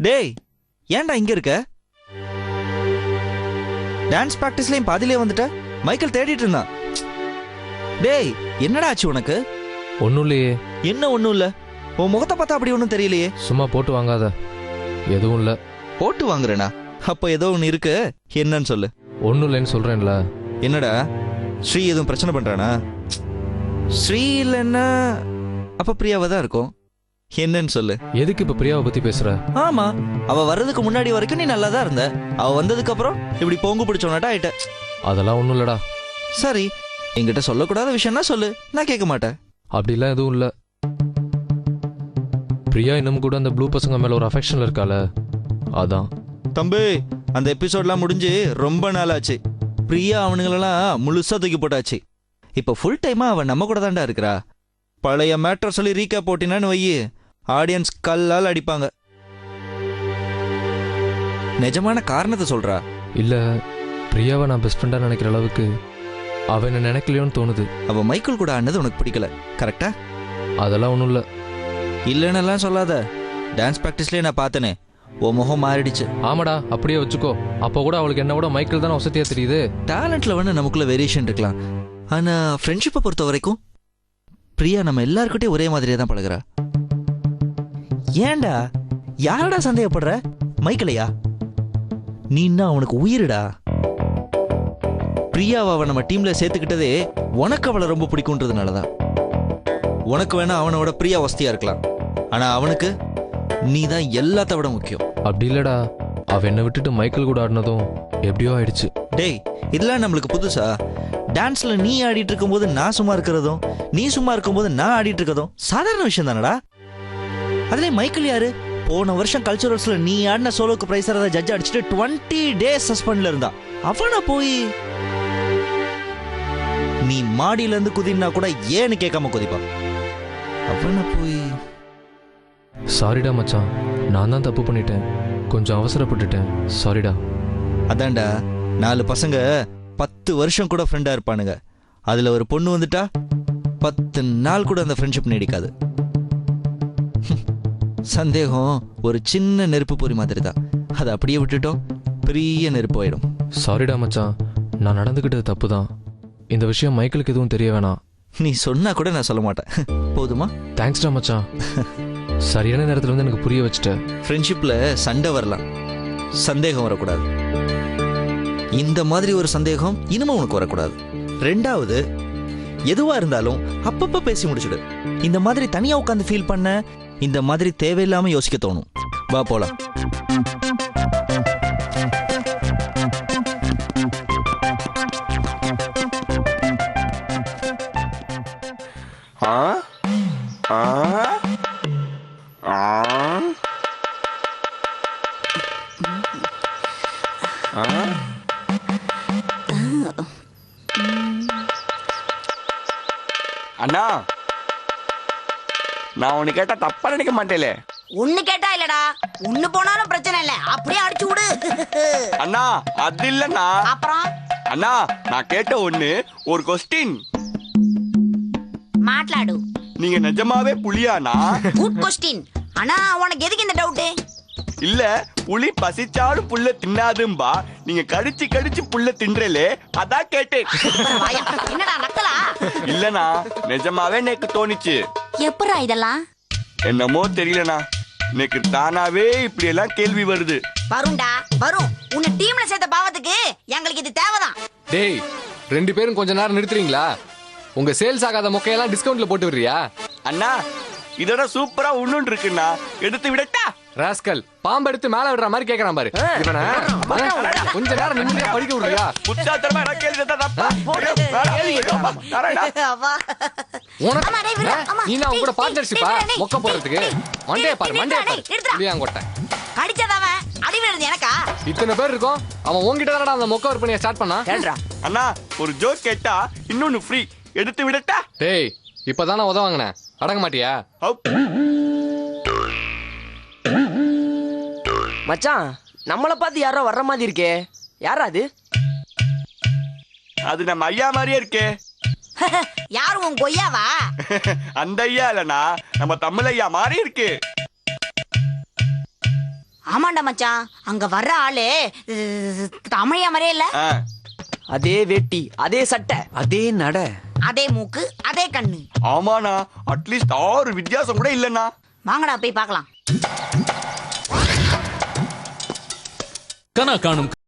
டேய் ஏன்டா இங்க இருக்க? டான்ஸ் பிராக்டிஸ்லயும் பாதியிலே வந்துட்ட. மைக்கேல் தேடிட்டு இருந்தான். டேய் என்னடா ஆச்சு உனக்கு? ஒன்றும் இல்லையே. என்ன ஒன்றும் இல்லை? உன் முகத்தை பார்த்தா அப்படி ஒன்றும் தெரியலையே. சும்மா போட்டு வாங்காத. எதுவும் இல்லை. போட்டு வாங்குறேனா? அப்போ ஏதோ ஒன்று இருக்கு. என்னன்னு சொல்லு. ஒன்றும் இல்லைன்னு சொல்கிறேன்ல. என்னடா ஸ்ரீ எதுவும் பிரச்சனை பண்ணுறானா? ஸ்ரீ இல்லைன்னா அப்போ பிரியாவை தான் இருக்கும். என்னன்னு சொல்லு. எதுக்கு இப்போ பிரியாவை பற்றி பேசுகிற? ஆமா, அவ வர்றதுக்கு முன்னாடி வரைக்கும் நீ நல்லா தான் இருந்த. அவ வந்ததுக்கு அப்புறம் இப்படி பொங்கு பிடிச்சோன்னாட்டா ஆயிட்ட. அதெல்லாம் ஒன்றும் இல்லடா. சரி, என்கிட்ட சொல்லக்கூடாத விஷயம்னா சொல்லு, நான் கேட்க மாட்டேன். அப்படிலாம் எதுவும் இல்லை. பிரியா இன்னும் கூட அந்த ப்ளூ பசங்க மேலே ஒரு அஃபெக்ஷனில் இருக்கால, அதான். தம்பி, அந்த எபிசோட்லாம் முடிஞ்சு ரொம்ப நாள் ஆச்சு. பிரியா அவனுங்களெல்லாம் முழுசா தூக்கி போட்டாச்சு. இப்போ ஃபுல் டைமா அவன் நம்ம கூட தாண்டா இருக்கிறா. பழைய மேட்டர் சொல்லி ரீகேப் போட்டினான்னு வையி, ஆடியன்ஸ் கல்லால் அடிப்பாங்க. நிஜமான காரணத்தை சொல்றா. இல்லை, பிரியாவை நான் பெஸ்ட் ஃப்ரெண்டாக நினைக்கிற அளவுக்கு அவன் என்ன நினைக்கலையோன்னு தோணுது. அவ மைக்கேல் கூட ஆனது உனக்கு பிடிக்கல, கரெக்டா? அதெல்லாம் ஒன்றும் இல்லை. இல்லைன்னெல்லாம் சொல்லாத. டான்ஸ் ப்ராக்டிஸ்லேயே நான் பார்த்தனே, உன் முகம் மாறிடுச்சு. ஆமாடா, அப்படியே வச்சுக்கோ. அப்போ கூட அவளுக்கு என்ன விட மைக்கேல் தானே வசதியா தெரியுது. டேலண்ட்ல வந்து நமக்குள்ள வேரியேஷன் இருக்கலாம். ஆனா ஃப்ரெண்ட்ஷிப்பை பொறுத்த வரைக்கும் பிரியா நம்ம எல்லாருக்கிட்டையும் ஒரே மாதிரியே தான் பழகுறா. ஏன்டா யாரடா சந்தேகப்படுற? மைக்கேலையா? நீன்னா அவனுக்கு உயிருடா. பிரியாவை அவன் நம்ம டீம்ல சேர்த்துக்கிட்டதே உனக்கு அவளை ரொம்ப பிடிக்கும்ன்றதுனாலதான். உனக்கு வேணா அவனோட பிரியா வசதியா இருக்கலாம், ஆனா அவனுக்கு நீ தான் எல்லாத்த விட முக்கியம். அப்படி இல்லடா, அவ என்னை விட்டுட்டு மைக்கேல் கூட ஆடினதும் எப்படியோ ஆயிடுச்சு. டேய், இதெல்லாம் நம்மளுக்கு புதுசா? டான்ஸ்ல நீ ஆடிட்டு இருக்கும்போது நான் சும்மா இருக்கிறதும், நீ சும்மா இருக்கும்போது நான் ஆடிட்டு இருக்கதும் சாதாரண விஷயம் தானடா. அதுல மைக்கேல் யாரு? போன வருஷம் கல்ச்சுரல்ஸ்ல நீ ஆடின சோலோக்கு பிரைஸ் ஜட்ஜ் அடிச்சுட்டு 20 days சஸ்பெண்ட்ல இருந்தா. அவனை போய் நீ மாடியில இருந்து குதினா கூட ஏன்னு கேட்காம குதிப்பா. அவனை போய் சாரிடா மச்சான், நான் தான் தப்பு பண்ணிட்டேன். கொஞ்சம் அவசரப்பட்டுட்டேன். சாரிடா. அதான்டா, 4 பசங்க 10 வருஷம் கூட ஃப்ரெண்டா இருப்பானுங்க. அதுல ஒரு பொண்ணு வந்துட்டா 10 நாள் கூட அந்த ஃப்ரெண்ட்ஷிப் நீடிக்காது. சந்தேகம் ஒரு சின்ன நெருப்பு பொறி மாதிரி தான். அதை அப்படியே விட்டுட்டோம், பெரிய நெருப்பு ஆயிடும். சாரிடா மச்சான், நான் நடந்துக்கிட்டது தப்பு தான். இந்த விஷயம் மைக்கேலுக்கு எதுவும் தெரிய வேணாம். நீ சொன்னா கூட நான் சொல்ல மாட்டேன். போதுமா? தேங்க்ஸ்டா மச்சான். சரியான நேரத்துல வந்து எனக்கு புரிய வச்சுட்ட. ஃப்ரெண்ட்ஷிப்ல சண்டை வரலாம், சந்தேகம் வரக்கூடாது. இந்த மாதிரி ஒரு சந்தேகம் இனிமே உனக்கு வரக்கூடாது. 2வது, எதுவா இருந்தாலும் அப்பப்ப பேசி முடிச்சுடு. இந்த மாதிரி தனியா உட்காந்து ஃபீல் பண்ண, இந்த மாதிரி தேவையில்லாம யோசிக்க தோணும். வா போலாம். அண்ணா, நான் உன்னை கேட்டா தப்பா நினைக்க மாட்டேலே. ஒண்ணு கேட்டா இல்லடா, ஒண்ணு போனாலும் பிரச்சனை இல்ல, அப்படியே அடிச்சு விடு. அண்ணா அது இல்லண்ணா. அப்புறம் அண்ணா, நான் கேட்ட ஒண்ணு ஒரு கொஸ்டின். மாట్లాடு. நீங்க நிஜமாவே புலியாண்ணா? Good question. ஆனா உனக்கு எதுக்கு இந்த டவுட்? இல்ல, புலி பசிச்சாலும் புல்ல தின்னாதும்பா. நீங்க கடிச்சு கடிச்சு புல்ல தின்றலே, அதான் கேட்டேன். என்னடா நக்கலா? இல்லண்ணா, நிஜமாவே எனக்கு தோணிச்சு. எப்பரா இதெல்லாம்? என்னமோ தெரியலண்ணா, எனக்கு தானாவே இப்படி எல்லாம் கேள்வி வருது. வரும்டா வரும். உன்னை டீம்ல சேர்த்த பாவத்துக்கு எங்களுக்கு இது தேவைதான். டேய், 2 பேரும் கொஞ்ச நேரம் நிறுத்துறீங்களா? உங்க சேல்ஸ் ஆகாத மொக்கையெல்லாம் டிஸ்கவுண்ட்ல போட்டு விடுறியா? அண்ணா, இதோட சூப்பரா ஒண்ணு இருக்குண்ணா, எடுத்து விடட்டா? ராஸ்கல், பாம்பு எடுத்து மேல விடுற மாதிரி கேக்குறான் பாரு. இவனை கொஞ்ச நேரம் நிம்மதியா படிக்க விடுறியா? புத்தாத்தரமா நான் கேள்வி கேட்டா தப்பா? நீ நான் உங்க கூட பார்ட்னர்ஷிப்பா மொக்க போறதுக்கு? மண்டே பாரு, மண்டே பாரு. புளியாங்கொட்டை கடிச்சதாவன் அடிவிடுறது எனக்கா? இத்தனை பேர் இருக்கும், அவன் உன்கிட்ட தானடா அந்த மொக்க விற்பனையை ஸ்டார்ட் பண்ணா. அண்ணா, ஒரு ஜோக் கேட்டா இன்னொன்னு ஃப்ரீ, எடுத்து விடட்டா? டேய், இப்பதானே உதவாங்கினேன், அடங்க மாட்டியா? மச்சான், நம்மள பார்த்து யாரோ வர்ற மாதிரி இருக்கே, யாரா அது? அது நம்ம ஐயா மாதிரியே இருக்கே. யாரும் உன் கொய்யாவா? அந்த ஐயா இல்லனா நம்ம தமிழ் ஐயா மாதிரி இருக்கு. ஆமாண்டா மச்சான், அங்க வர்ற ஆளு தமிழையா மாதிரியே இல்ல. ஆ, அதே வேட்டி அதே சட்டை. அதே நட. அதே மூக்கு அதே கண்ணு. ஆமாண்ணா, அட்லீஸ்ட் 6 வித்தியாசம் கூட இல்லண்ணா. வாங்கடா போய் பார்க்கலாம். கனா காணும்